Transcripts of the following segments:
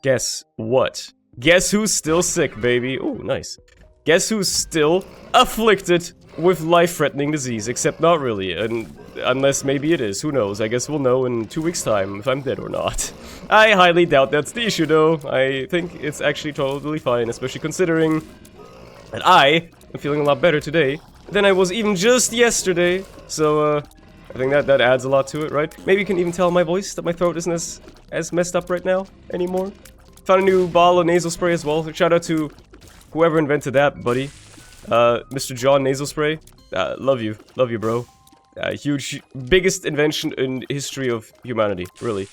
Guess what? Guess who's still sick, baby? Oh, nice. Guess who's still afflicted with life-threatening disease? Except not really, and unless maybe it is. Who knows? I guess we'll know in 2 weeks' time if I'm dead or not. I highly doubt that's the issue, though. I think it's actually totally fine, especially considering that I am feeling a lot better today than I was even just yesterday. So, I think that adds a lot to it, right? Maybe you can even tell in my voice that my throat isn't as messed up right now anymore. Found a new bottle of nasal spray as well. Shout out to whoever invented that, buddy. Mr. John Nasal Spray. Love you, bro. Huge, biggest invention in history of humanity, really.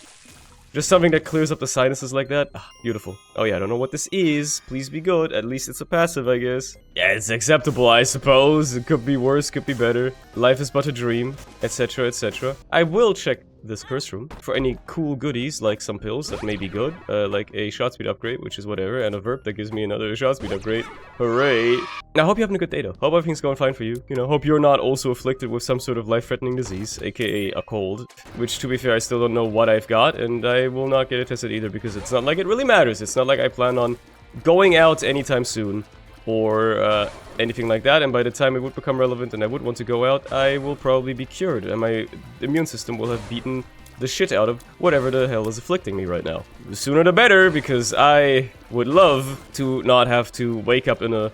Just something that clears up the sinuses like that. Ah, beautiful. Oh yeah, I don't know what this is. Please be good. At least it's a passive, I guess. Yeah, it's acceptable, I suppose. It could be worse, could be better. Life is but a dream, etc, etc. I will check this curse room for any cool goodies, like some pills that may be good, like a shot speed upgrade, which is whatever, and a verb that gives me another shot speed upgrade. Hooray! Now, I hope you're having a good day, though. Hope everything's going fine for you. You know, hope you're not also afflicted with some sort of life-threatening disease, aka a cold, which, to be fair, I still don't know what I've got, and I will not get it tested either, because it's not like it really matters. It's not like I plan on going out anytime soon, or anything like that, and by the time it would become relevant and I would want to go out, I will probably be cured, and my immune system will have beaten the shit out of whatever the hell is afflicting me right now. The sooner the better, because I would love to not have to wake up in a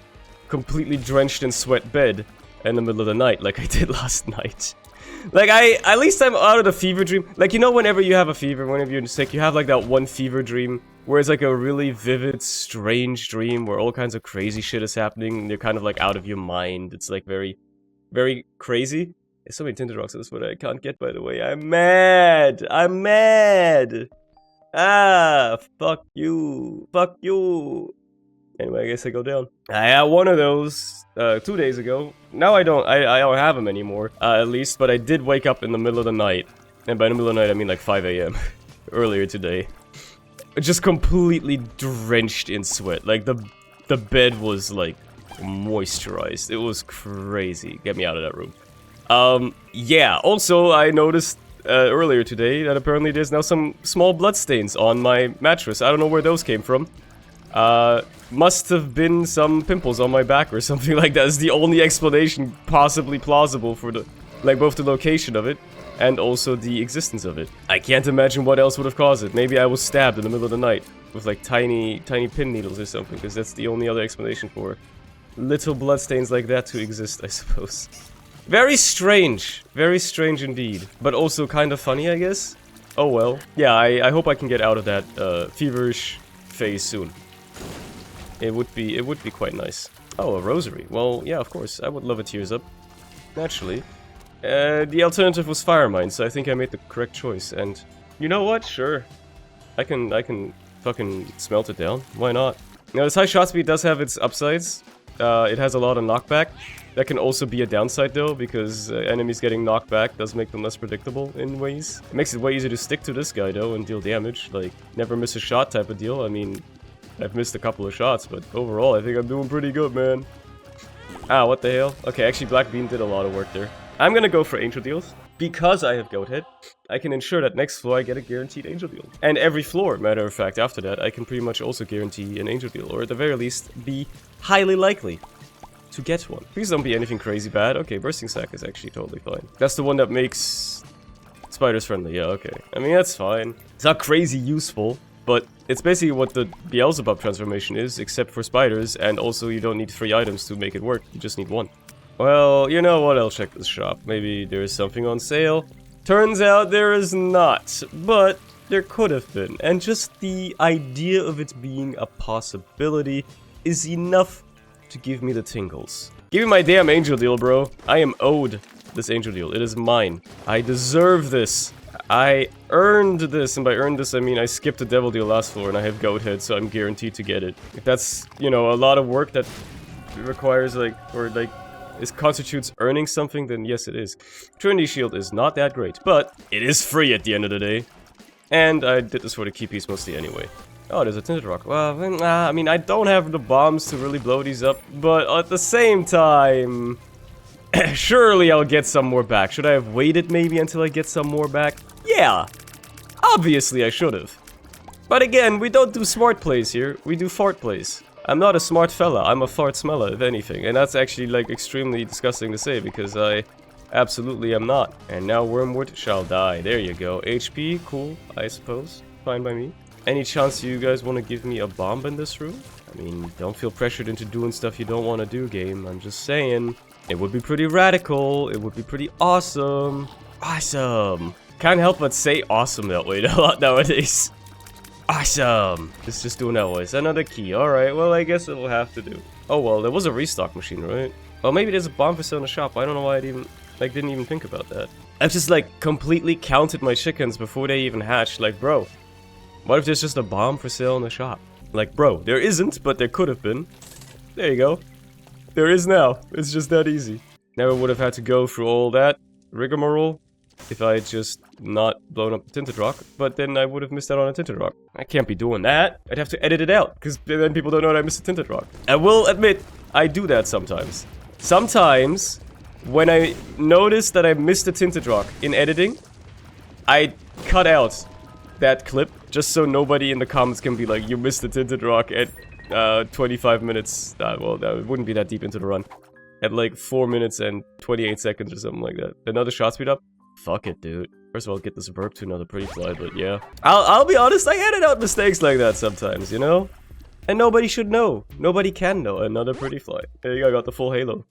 completely drenched in sweat bed in the middle of the night like I did last night. Like, at least I'm out of the fever dream. Like, you know, whenever you have a fever, whenever you're sick, you have like that one fever dream where it's like a really vivid, strange dream where all kinds of crazy shit is happening and you're kind of like out of your mind. It's like very, very crazy. There's so many tinted rocks in this one I can't get, by the way. I'm mad! I'm mad! Ah, fuck you. Fuck you. Anyway, I guess I go down. I had one of those 2 days ago. Now I don't have them anymore, at least, but I did wake up in the middle of the night. And by the middle of the night, I mean like 5 AM. Earlier today. Just completely drenched in sweat. Like, the bed was, like, moisturized. It was crazy. Get me out of that room. Yeah. Also, I noticed earlier today that apparently there's now some small bloodstains on my mattress. I don't know where those came from. Must have been some pimples on my back or something like that. Is the only explanation possibly plausible for the, like, both the location of it and also the existence of it. I can't imagine what else would have caused it. Maybe I was stabbed in the middle of the night with like tiny pin needles or something, because that's the only other explanation for little bloodstains like that to exist, I suppose. Very strange indeed, but also kind of funny, I guess. Oh well. Yeah, I hope I can get out of that feverish phase soon. It would be quite nice. Oh, a rosary. Well, yeah, of course. I would love a tears up. Naturally. The alternative was fire mine, so I think I made the correct choice. And you know what? Sure, I can fucking smelt it down. Why not? Now, this high shot speed does have its upsides. It has a lot of knockback. That can also be a downside though, because enemies getting knocked back does make them less predictable in ways. It makes it way easier to stick to this guy though and deal damage. Like, never miss a shot type of deal. I mean, I've missed a couple of shots, but overall I think I'm doing pretty good, man. Ah, what the hell? Okay, actually Black Bean did a lot of work there. I'm gonna go for Angel Deals. Because I have Goat Head, I can ensure that next floor I get a guaranteed Angel Deal. And every floor, matter of fact, after that, I can pretty much also guarantee an Angel Deal. Or at the very least, be highly likely to get one. Please don't be anything crazy bad. Okay, Bursting Sack is actually totally fine. That's the one that makes spiders friendly. Yeah, okay. I mean, that's fine. It's not crazy useful, but it's basically what the Beelzebub transformation is, except for spiders, and also you don't need 3 items to make it work. You just need 1. Well, you know what? I'll check this shop. Maybe there is something on sale. Turns out there is not, but there could have been. And just the idea of it being a possibility is enough to give me the tingles. Give me my damn Angel Deal, bro. I am owed this Angel Deal. It is mine. I deserve this. I earned this, and by earned this, I mean I skipped the Devil Deal last floor, and I have Goat Head, so I'm guaranteed to get it. If that's, you know, a lot of work that requires, like, or, like, it constitutes earning something, then yes, it is. Trinity Shield is not that great, but it is free at the end of the day. And I did this for the key piece mostly anyway. Oh, there's a tinted rock. Well, I mean, I don't have the bombs to really blow these up, but at the same time, surely I'll get some more back. Should I have waited maybe until I get some more back? Yeah, obviously I should have. But again, we don't do smart plays here. We do fart plays. I'm not a smart fella. I'm a fart smeller, if anything. And that's actually, like, extremely disgusting to say because I absolutely am not. And now Wormwood shall die. There you go. HP, cool, I suppose. Fine by me. Any chance you guys want to give me a bomb in this room? I mean, don't feel pressured into doing stuff you don't want to do, game. I'm just saying. It would be pretty radical. It would be pretty awesome. Awesome. Can't help but say awesome that way a lot nowadays. Awesome. It's just doing that voice. Another key. Alright, well, I guess it'll have to do. Oh, well, there was a restock machine, right? Well, maybe there's a bomb for sale in the shop. I don't know why I didn't even think about that. I've just, like, completely counted my chickens before they even hatched. Like, bro, what if there's just a bomb for sale in the shop? Like, bro, there isn't, but there could have been. There you go. There is now. It's just that easy. Never would have had to go through all that rigmarole if I had just not blown up the tinted rock, but then I would have missed out on a tinted rock. I can't be doing that. I'd have to edit it out, because then people don't know that I missed a tinted rock. I will admit, I do that sometimes. Sometimes, when I notice that I missed a tinted rock in editing, I cut out that clip, just so nobody in the comments can be like, you missed the tinted rock at 25 minutes. Well, that wouldn't be that deep into the run. At like 4 minutes and 28 seconds or something like that. Another shot speed up? Fuck it, dude. First of all, get this burp to another pretty fly, but yeah. I'll be honest, I edit out mistakes like that sometimes, you know? And nobody should know. Nobody can know. Another pretty fly. There you go, I got the full halo.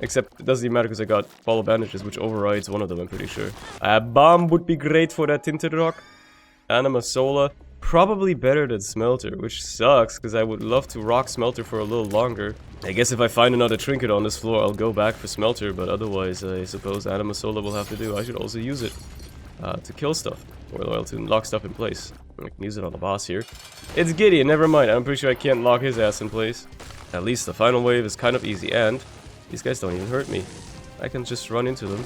Except, it doesn't even matter because I got follow bandages, which overrides one of them, I'm pretty sure. A bomb would be great for that tinted rock. Anima Sola. Probably better than Smelter, which sucks, because I would love to rock Smelter for a little longer. I guess if I find another trinket on this floor, I'll go back for Smelter, but otherwise, I suppose Anima Sola will have to do. I should also use it to kill stuff, or to lock stuff in place. I can use it on the boss here. It's Gideon, never mind. I'm pretty sure I can't lock his ass in place. At least the final wave is kind of easy, and these guys don't even hurt me. I can just run into them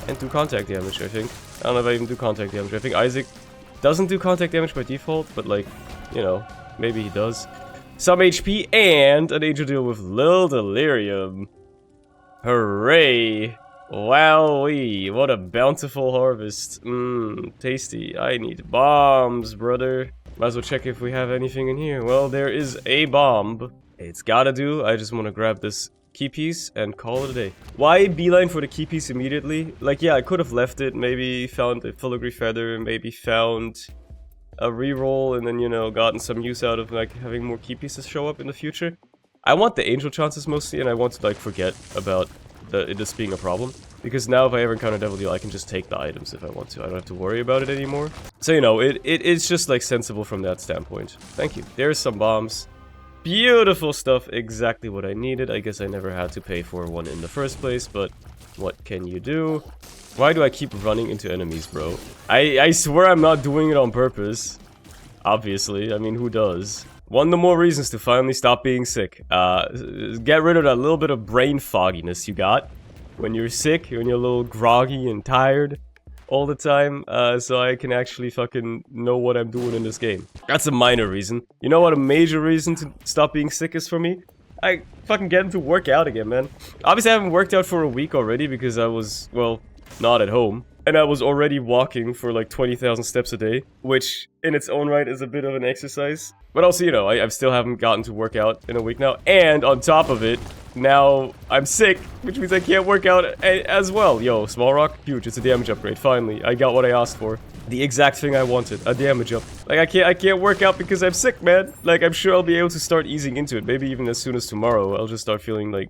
and do contact damage, I think. I don't know if I even do contact damage. I think Isaac doesn't do contact damage by default, but like, you know, maybe he does. Some HP and an angel deal with Lil Delirium. Hooray! Wowee! What a bountiful harvest. Tasty. I need bombs, brother. Might as well check if we have anything in here. Well, there is a bomb. It's gotta do. I just want to grab this key piece and call it a day. Why beeline for the key piece immediately? Like, yeah, I could have left it, maybe found a filigree feather, maybe found a reroll, and then, you know, gotten some use out of, like, having more key pieces show up in the future. I want the angel chances mostly, and I want to, like, forget about this being a problem. Because now if I ever encounter Devil Deal, I can just take the items if I want to. I don't have to worry about it anymore. So, you know, it's just, like, sensible from that standpoint. Thank you. There's some bombs. Beautiful stuff, exactly what I needed. I guess I never had to pay for one in the first place, but what can you do? Why do I keep running into enemies, bro? I swear I'm not doing it on purpose. Obviously, I mean, who does? One of the more reasons to finally stop being sick. Get rid of that little bit of brain fogginess you got when you're sick, when you're a little groggy and tired all the time, so I can actually fucking know what I'm doing in this game. That's a minor reason. You know what a major reason to stop being sick is for me? I fucking get to work out again, man. Obviously, I haven't worked out for a week already because I was, well, not at home. And I was already walking for like 20,000 steps a day, which in its own right is a bit of an exercise. But also, you know, I still haven't gotten to work out in a week now. And on top of it, now I'm sick, which means I can't work out as well. Yo, small rock, huge. It's a damage upgrade. Finally, I got what I asked for. The exact thing I wanted, a damage up. Like, I can't work out because I'm sick, man. Like, I'm sure I'll be able to start easing into it. Maybe even as soon as tomorrow, I'll just start feeling like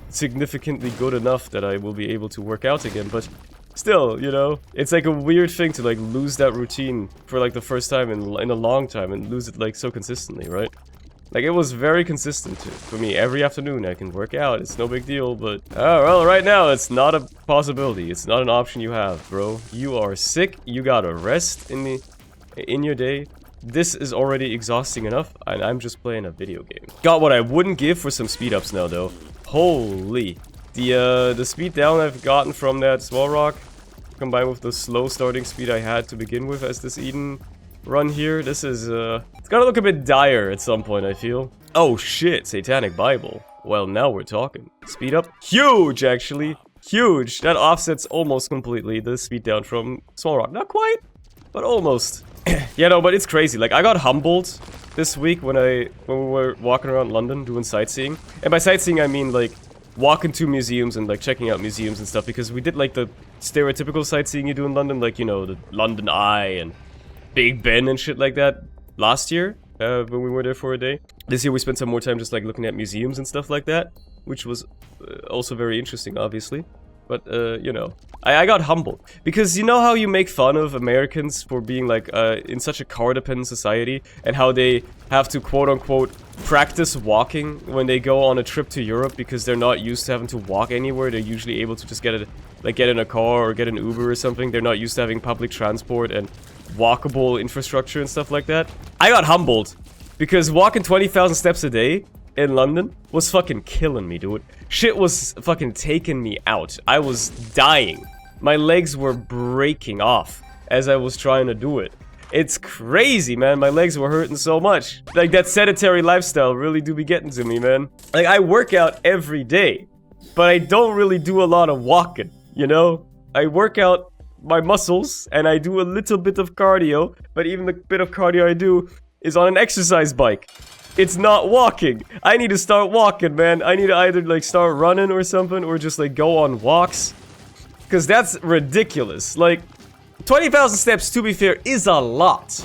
significantly good enough that I will be able to work out again. But still, you know, it's like a weird thing to like lose that routine for like the first time in a long time and lose it like so consistently, right? Like, it was very consistent for me. Every afternoon I can work out. It's no big deal, but oh, well, right now it's not a possibility. It's not an option you have, bro. You are sick. You gotta rest in your day. This is already exhausting enough, and I'm just playing a video game. Got what I wouldn't give for some speed ups now, though. Holy. The speed down I've gotten from that small rock, combined with the slow starting speed I had to begin with as this Eden run here, this is, it's gonna look a bit dire at some point, I feel. Oh shit, Satanic Bible. Well, now we're talking. Speed up. Huge, actually. Huge. That offsets almost completely the speed down from small rock. Not quite, but almost. Yeah, no, but it's crazy. Like, I got humbled this week when we were walking around London doing sightseeing. And by sightseeing, I mean, like, walking to museums and, like, checking out museums and stuff. Because we did, like, the stereotypical sightseeing you do in London. Like, you know, the London Eye and Big Ben and shit like that last year. When we were there for a day. This year we spent some more time just, like, looking at museums and stuff like that. Which was also very interesting, obviously. But, you know, I got humbled. Because you know how you make fun of Americans for being, like, in such a car-dependent society? And how they have to, quote-unquote, practice walking when they go on a trip to Europe because they're not used to having to walk anywhere. They're usually able to just get in a car or get an Uber or something. They're not used to having public transport and walkable infrastructure and stuff like that. I got humbled. Because walking 20,000 steps a day in London was fucking killing me, dude. Shit was fucking taking me out. I was dying. My legs were breaking off as I was trying to do it. It's crazy, man. My legs were hurting so much. Like, that sedentary lifestyle really do be getting to me, man. Like, I work out every day, but I don't really do a lot of walking, you know? I work out my muscles, and I do a little bit of cardio, but even the bit of cardio I do is on an exercise bike. It's not walking. I need to start walking, man. I need to either, like, start running or something, or just, like, go on walks. Because that's ridiculous. Like, 20,000 steps, to be fair, is a lot.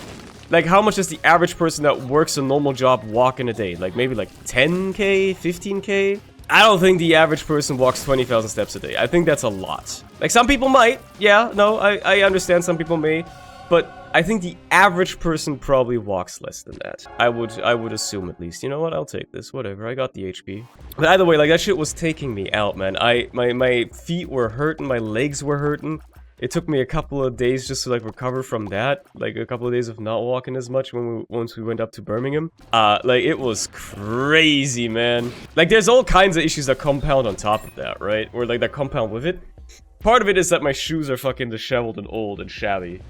Like, how much does the average person that works a normal job walk in a day? Like, maybe, like, 10k, 15k? I don't think the average person walks 20,000 steps a day. I think that's a lot. Like, some people might. Yeah, no, I understand some people may. But I think the average person probably walks less than that. I would assume, at least. You know what? I'll take this. Whatever. I got the HP. But either way, like, that shit was taking me out, man. My feet were hurting. My legs were hurting. It took me a couple of days just to, like, recover from that. Like, a couple of days of not walking as much once we went up to Birmingham. Like, it was crazy, man. Like, there's all kinds of issues that compound on top of that, right? Or, like, that compound with it. Part of it is that my shoes are fucking disheveled and old and shabby.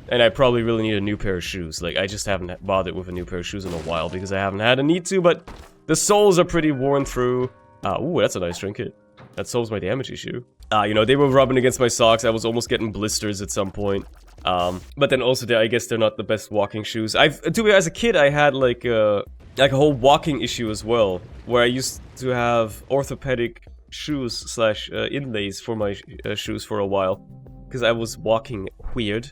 And I probably really need a new pair of shoes. Like, I just haven't bothered with a new pair of shoes in a while because I haven't had a need to, but the soles are pretty worn through. Ooh, that's a nice trinket. That solves my damage issue. You know, they were rubbing against my socks. I was almost getting blisters at some point. But then also, I guess they're not the best walking shoes. As a kid, I had, like a whole walking issue as well, where I used to have orthopedic shoes / inlays for my shoes for a while, because I was walking weird.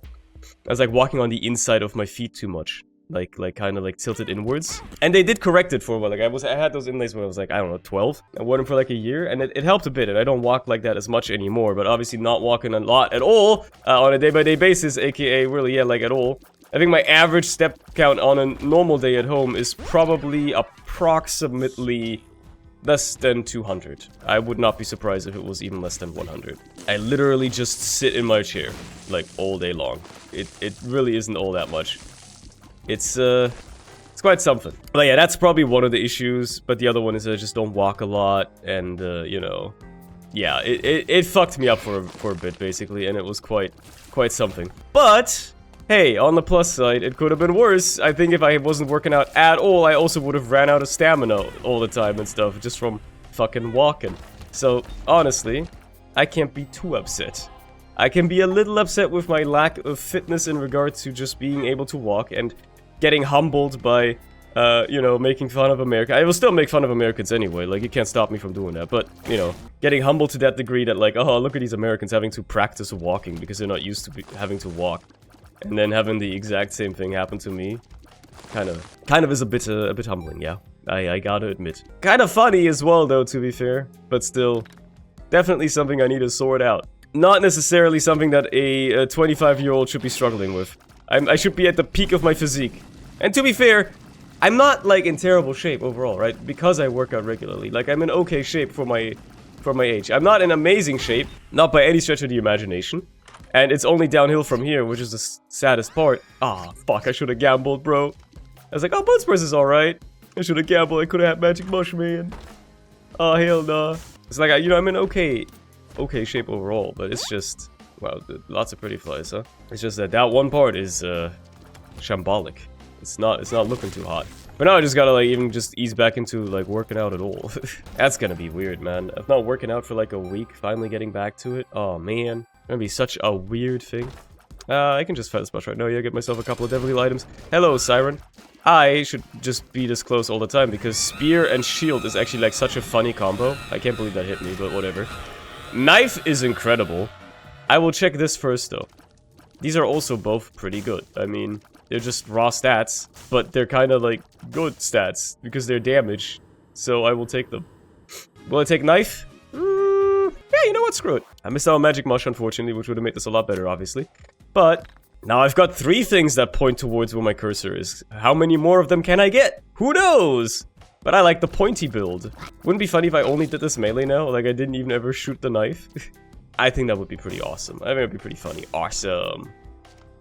I was, like, walking on the inside of my feet too much. Like kind of, like, tilted inwards. And they did correct it for a while. Like, I had those inlays when I was, like, I don't know, 12. I wore them for, like, a year, and it helped a bit. And I don't walk like that as much anymore. But obviously not walking a lot at all on a day-by-day basis, aka really, yeah, like, at all. I think my average step count on a normal day at home is probably approximately less than 200. I would not be surprised if it was even less than 100. I literally just sit in my chair, like, all day long. It really isn't all that much. It's quite something. But yeah, that's probably one of the issues, but the other one is I just don't walk a lot, and, you know, yeah, it fucked me up for a bit, basically, and it was quite something. But hey, on the plus side, it could have been worse. I think if I wasn't working out at all, I also would have ran out of stamina all the time and stuff, just from fucking walking. So, honestly, I can't be too upset. I can be a little upset with my lack of fitness in regard to just being able to walk and getting humbled by, you know, making fun of America. I will still make fun of Americans anyway, like, you can't stop me from doing that, but, you know, getting humbled to that degree that, like, oh, look at these Americans having to practice walking because they're not used to having to walk. And then having the exact same thing happen to me, kind of is a bit humbling, yeah. I gotta admit. Kind of funny as well, though, to be fair, but still, definitely something I need to sort out. Not necessarily something that a 25-year-old should be struggling with. I should be at the peak of my physique. And to be fair, I'm not, like, in terrible shape overall, right? Because I work out regularly. Like, I'm in okay shape for my age. I'm not in amazing shape, not by any stretch of the imagination. And it's only downhill from here, which is the saddest part. Ah, fuck, I should have gambled, bro. I was like, oh, Bloodspurs is alright. I should have gambled, I could have had Magic Mush, man. Oh, hell nah. It's like, you know, I'm in okay shape overall, but it's just, wow, lots of pretty flies, huh? It's just that one part is, shambolic. It's not looking too hot. But now I just gotta, like, even just ease back into, like, working out at all. That's gonna be weird, man. I'm not working out for, like, a week, finally getting back to it. Oh, man. It's gonna be such a weird thing. I can just fight this boss right now. Yeah, get myself a couple of deadly items. Hello, Siren. I should just be this close all the time because spear and shield is actually like such a funny combo. I can't believe that hit me, but whatever. Knife is incredible. I will check this first though. These are also both pretty good. I mean, they're just raw stats, but they're kind of like good stats because they're damage. So I will take them. Will I take knife? Yeah, you know what? Screw it. I missed out on magic mush, unfortunately, which would have made this a lot better, obviously. But now I've got 3 things that point towards where my cursor is. How many more of them can I get? Who knows? But I like the pointy build. Wouldn't it be funny if I only did this melee now? Like I didn't even ever shoot the knife. I think that would be pretty awesome. I think it would be pretty funny. Awesome.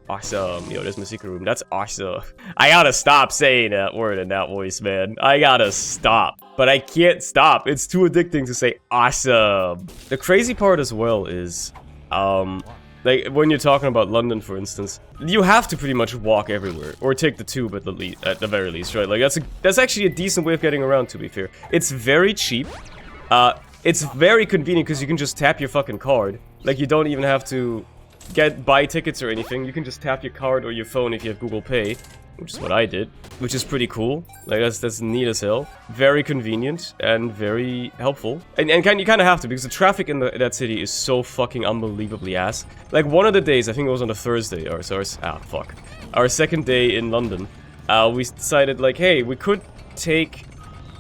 Awesome. Yo, there's my secret room. That's awesome. I gotta stop saying that word in that voice, man. I gotta stop. But I can't stop. It's too addicting to say awesome. The crazy part as well is, like, when you're talking about London, for instance, you have to pretty much walk everywhere. Or take the tube at the very least, right? Like, that's actually a decent way of getting around, to be fair. It's very cheap. It's very convenient because you can just tap your fucking card. Like, you don't even have to buy tickets or anything. You can just tap your card or your phone if you have Google Pay, which is what I did, which is pretty cool. Like, that's neat as hell. Very convenient and very helpful. And you kind of have to, because the traffic in that city is so fucking unbelievably ass. Like, one of the days, I think it was on a Thursday, or so, our second day in London, we decided, like, hey, we could take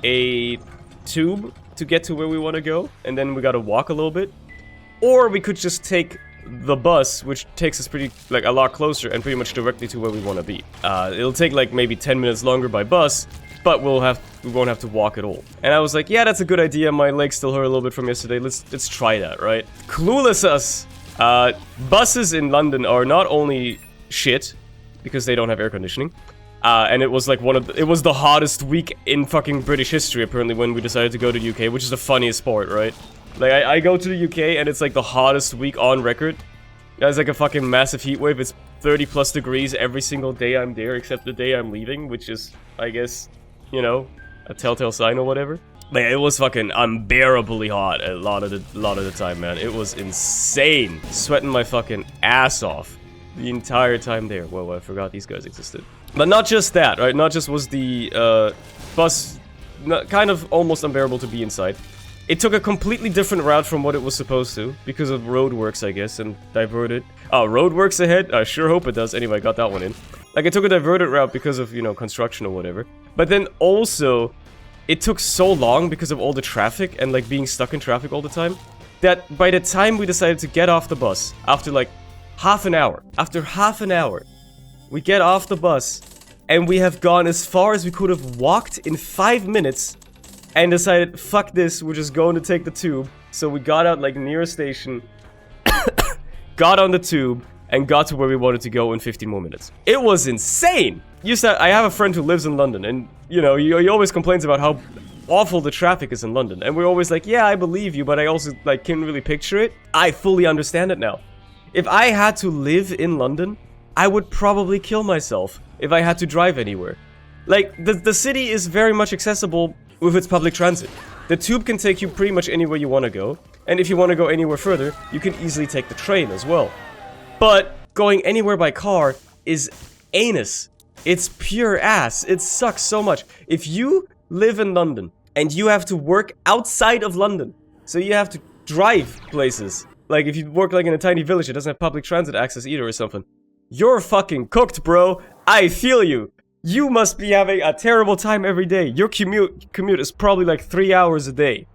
a tube to get to where we want to go, and then we gotta walk a little bit. Or we could just take the bus, which takes us a lot closer and pretty much directly to where we want to be. It'll take like maybe 10 minutes longer by bus, but we won't have to walk at all. And I was like, yeah, that's a good idea. My legs still hurt a little bit from yesterday. Let's try that, right? Clueless us. Buses in London are not only shit because they don't have air conditioning. And it was like it was the hottest week in fucking British history apparently when we decided to go to the UK, which is the funniest part, right? Like, I go to the UK and it's like the hottest week on record. It's like a fucking massive heat wave. It's 30 plus degrees every single day I'm there, except the day I'm leaving, which is, I guess, you know, a telltale sign or whatever. Like, it was fucking unbearably hot a lot of the time, man. It was insane. Sweating my fucking ass off the entire time there. Whoa, I forgot these guys existed. But not just that, right? Not just was the bus kind of almost unbearable to be inside. It took a completely different route from what it was supposed to, because of roadworks, I guess, and diverted. Oh, roadworks ahead? I sure hope it does. Anyway, I got that one in. Like, it took a diverted route because of, you know, construction or whatever. But then also, it took so long because of all the traffic and, like, being stuck in traffic all the time, that by the time we decided to get off the bus, after, like, half an hour, we get off the bus, and we have gone as far as we could have walked in 5 minutes, and decided, fuck this, we're just going to take the tube. So we got out, like, near a station, got on the tube, and got to where we wanted to go in 15 more minutes. It was insane! I have a friend who lives in London, and, you know, he always complains about how awful the traffic is in London. And we're always like, yeah, I believe you, but I also, like, can't really picture it. I fully understand it now. If I had to live in London, I would probably kill myself if I had to drive anywhere. Like, the city is very much accessible with its public transit. The tube can take you pretty much anywhere you want to go, and if you want to go anywhere further, you can easily take the train as well. But going anywhere by car is anus. It's pure ass. It sucks so much. If you live in London, and you have to work outside of London, so you have to drive places, like if you work like in a tiny village that doesn't have public transit access either or something, you're fucking cooked, bro. I feel you. You must be having a terrible time every day. Your commute is probably like 3 hours a day.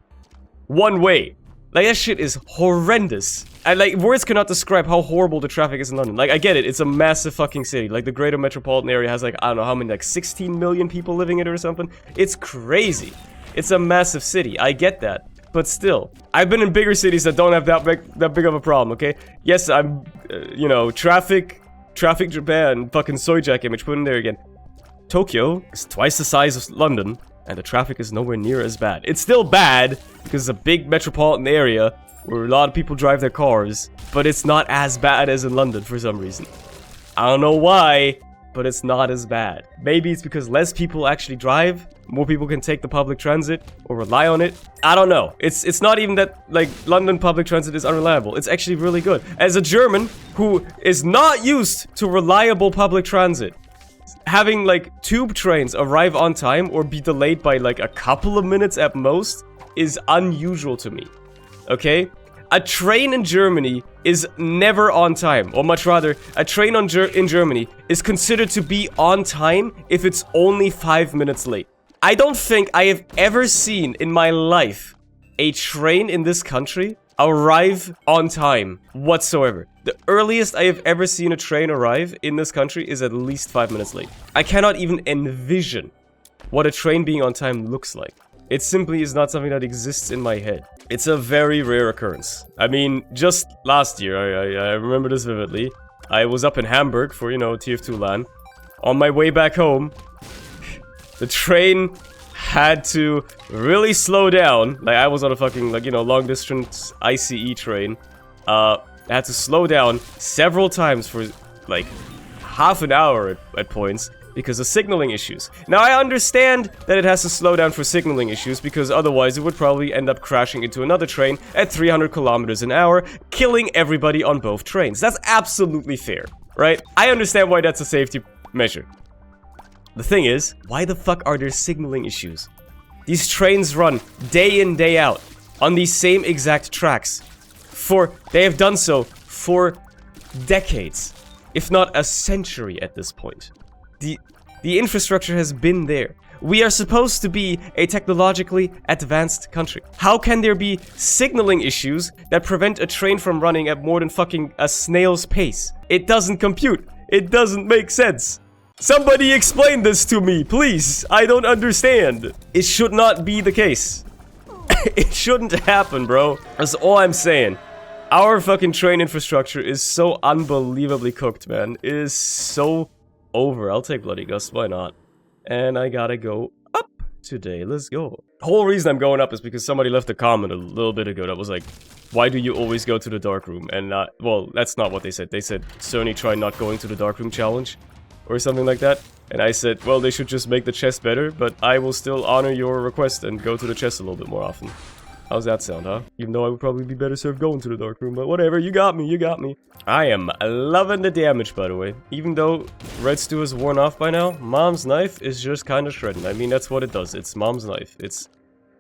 One way. Like, that shit is horrendous. And, like, words cannot describe how horrible the traffic is in London. Like, I get it. It's a massive fucking city. Like, the greater metropolitan area has, like, I don't know how many, like, 16 million people living in it or something. It's crazy. It's a massive city. I get that. But still, I've been in bigger cities that don't have that big of a problem, okay? Yes, I'm, you know, traffic Japan, fucking soy jack image, put in there again. Tokyo is twice the size of London, and the traffic is nowhere near as bad. It's still bad, because it's a big metropolitan area where a lot of people drive their cars, but it's not as bad as in London for some reason. I don't know why, but it's not as bad. Maybe it's because less people actually drive, more people can take the public transit or rely on it. I don't know. It's not even that, like, London public transit is unreliable. It's actually really good. As a German who is not used to reliable public transit, having, like, tube trains arrive on time or be delayed by, like, a couple of minutes at most is unusual to me. Okay? A train in Germany is never on time, or much rather, a train in Germany is considered to be on time if it's only 5 minutes late. I don't think I have ever seen in my life a train in this country arrive on time whatsoever. The earliest I have ever seen a train arrive in this country is at least 5 minutes late. I cannot even envision what a train being on time looks like. It simply is not something that exists in my head. It's a very rare occurrence. I mean, just last year, I remember this vividly. I was up in Hamburg for, you know, TF2 LAN. On my way back home, the train had to really slow down. Like, I was on a fucking, like, you know, long distance ICE train. I had to slow down several times for, like, half an hour at points because of signaling issues. Now, I understand that it has to slow down for signaling issues because otherwise it would probably end up crashing into another train at 300 kilometers an hour, killing everybody on both trains. That's absolutely fair, right? I understand why that's a safety measure. The thing is, why the fuck are there signaling issues? These trains run day in, day out on these same exact tracks. They have done so for decades, if not a century at this point. The infrastructure has been there. We are supposed to be a technologically advanced country. How can there be signaling issues that prevent a train from running at more than fucking a snail's pace? It doesn't compute. It doesn't make sense. Somebody explain this to me, please. I don't understand. It should not be the case. It shouldn't happen, bro. That's all I'm saying. Our fucking train infrastructure is so unbelievably cooked, man. It is so over. I'll take Bloody Gust, why not? And I gotta go up today. Let's go. The whole reason I'm going up is because somebody left a comment a little bit ago that was like, why do you always go to the dark room? And not, well, that's not what they said. They said, Sony, try not going to the dark room challenge. Or something like that. And I said, well, they should just make the chest better, but I will still honor your request and go to the chest a little bit more often. How's that sound, huh? Even though I would probably be better served going to the dark room, but whatever, you got me, you got me. I am loving the damage, by the way. Even though Red Stew is worn off by now, Mom's Knife is just kind of shredding. I mean, that's what it does. It's Mom's Knife. It's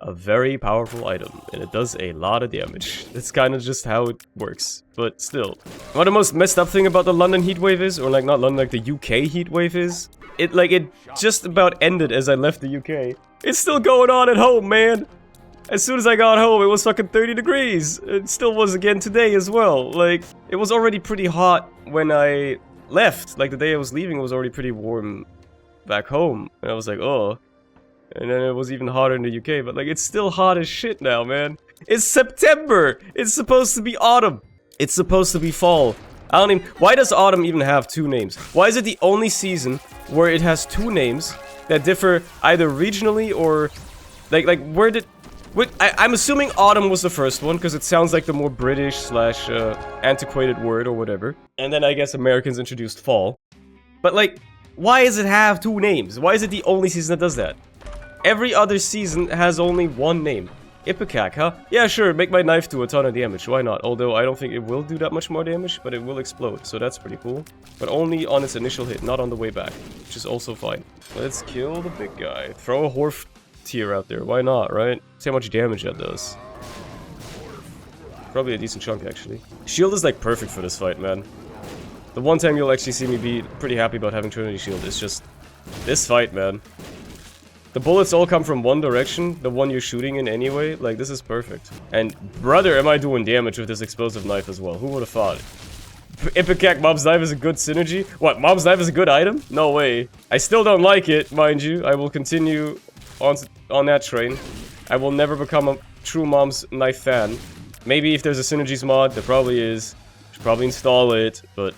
a very powerful item, and it does a lot of damage. It's kind of just how it works, but still. What the most messed up thing about the London heatwave is, or like not London, like the UK heatwave is, it just about ended as I left the UK. It's still going on at home, man. As soon as I got home, it was fucking 30 degrees. It still was again today as well. Like, it was already pretty hot when I left. Like, the day I was leaving, it was already pretty warm back home. And I was like, oh. And then it was even hotter in the UK, but like, it's still hot as shit now, man. It's September! It's supposed to be autumn. It's supposed to be fall. I don't even... Why does autumn even have two names? Why is it the only season where it has two names that differ either regionally or... Like, where did... I'm assuming autumn was the first one, because it sounds like the more British slash antiquated word or whatever. And then I guess Americans introduced fall. But like, why does it have two names? Why is it the only season that does that? Every other season has only one name. Ipecac, huh? Yeah, sure, make my knife do a ton of damage, why not? Although I don't think it will do that much more damage, but it will explode, so that's pretty cool. But only on its initial hit, not on the way back, which is also fine. Let's kill the big guy. Throw a Horf tier out there, why not, right? See how much damage that does. Probably a decent chunk, actually. Shield is like perfect for this fight, man. The one time you'll actually see me be pretty happy about having Trinity Shield is just this fight, man. The bullets all come from one direction, the one you're shooting in anyway. Like, this is perfect. And, brother, am I doing damage with this explosive knife as well. Who would have thought? Ipecac Mom's Knife is a good synergy? What, Mom's Knife is a good item? No way. I still don't like it, mind you. I will continue on that train. I will never become a true Mom's Knife fan. Maybe if there's a synergies mod, there probably is. Should probably install it, but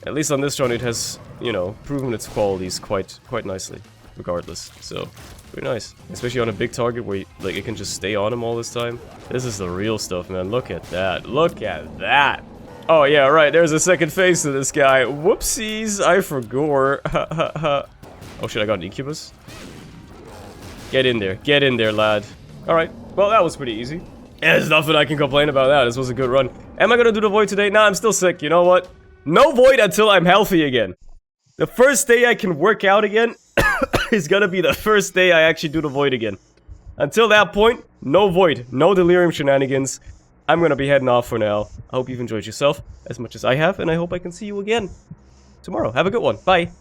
at least on this run it has, you know, proven its qualities quite nicely. Regardless, so pretty nice, especially on a big target where like it can just stay on him all this time. This is the real stuff, man. Look at that, look at that. Oh, yeah, right. There's a second phase to this guy. Whoopsies. I forgot. Oh, shit. I got an incubus. Get in there. Get in there, lad. Alright. Well, that was pretty easy. There's nothing I can complain about that. This was a good run. Am I gonna do the void today? Nah, I'm still sick. You know what? No void until I'm healthy again. The first day I can work out again is gonna be the first day I actually do the void again. Until that point, no void. No delirium shenanigans. I'm gonna be heading off for now. I hope you've enjoyed yourself as much as I have, and I hope I can see you again tomorrow. Have a good one. Bye.